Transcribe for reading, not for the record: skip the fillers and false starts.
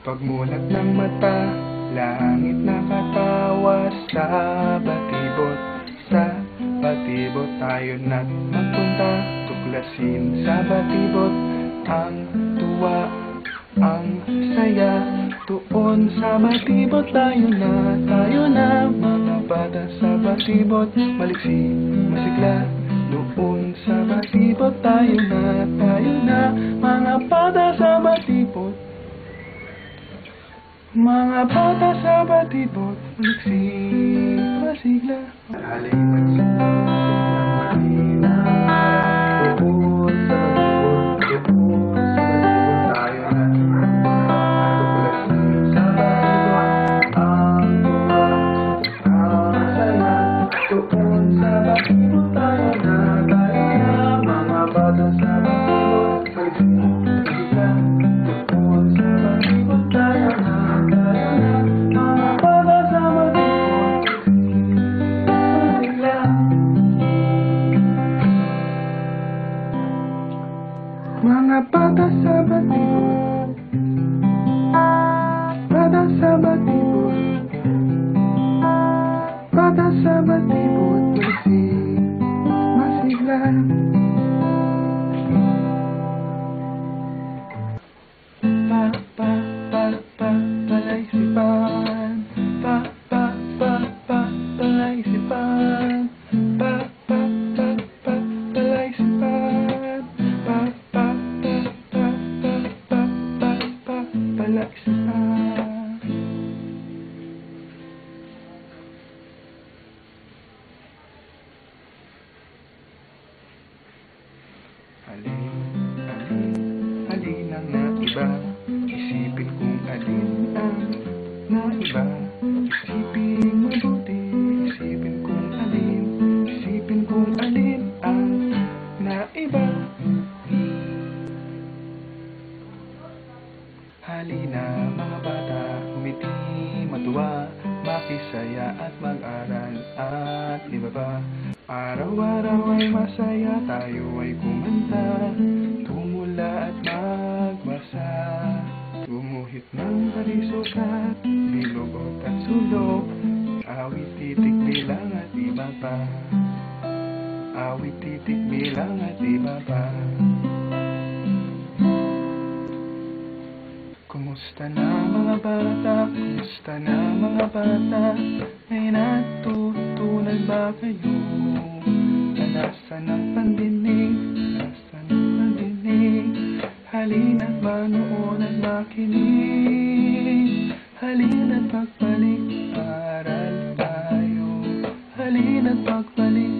Pagmulat ng mata, langit nakatawa sa batibot. Sa batibot tayo na't magpunta, tuklasin sa batibot ang tuwa, ang saya. Doon sa batibot tayo na mga bata sa batibot, maliksi, masigla. Doon sa batibot tayo na mga bata sa batibot, mga bata sa batibot, maliksi, masigla. Aling magsunod ng malina, doon sa batibot, doon sa batibot tayo na. Tuklasin sa batibot ang tuwa, ang saya. Doon sa batibot tayo na mga bata sa batibot, maliksi, masigla. Doon sa batibot tayo na. Mga bata sa batibot, bata sa batibot, bata sa batibot, maliksi, masigla. Palaisipan, palaisipan, alin ang naiba, isipin kung alin ang naiba. Isipin mabuti, isipin kung alin ang naiba. Halina mga bata, umiti, matuwa, makisaya at mag-aral at iba pa. Araw-araw ay masaya, tayo ay kumanta, tumula at magbasa. Gumuhit ng parisok at bilugot at sulok, awit, titik, bilang at iba pa. Awit, titik, bilang at iba pa. Kumusta na mga bata? Kumusta na mga bata? May natutunan ba kayo? Alasan ng pandinig, alasan ng pandinig. Halina't manood at makinig, halina't magbalik, aral tayo. Halina't magbalik.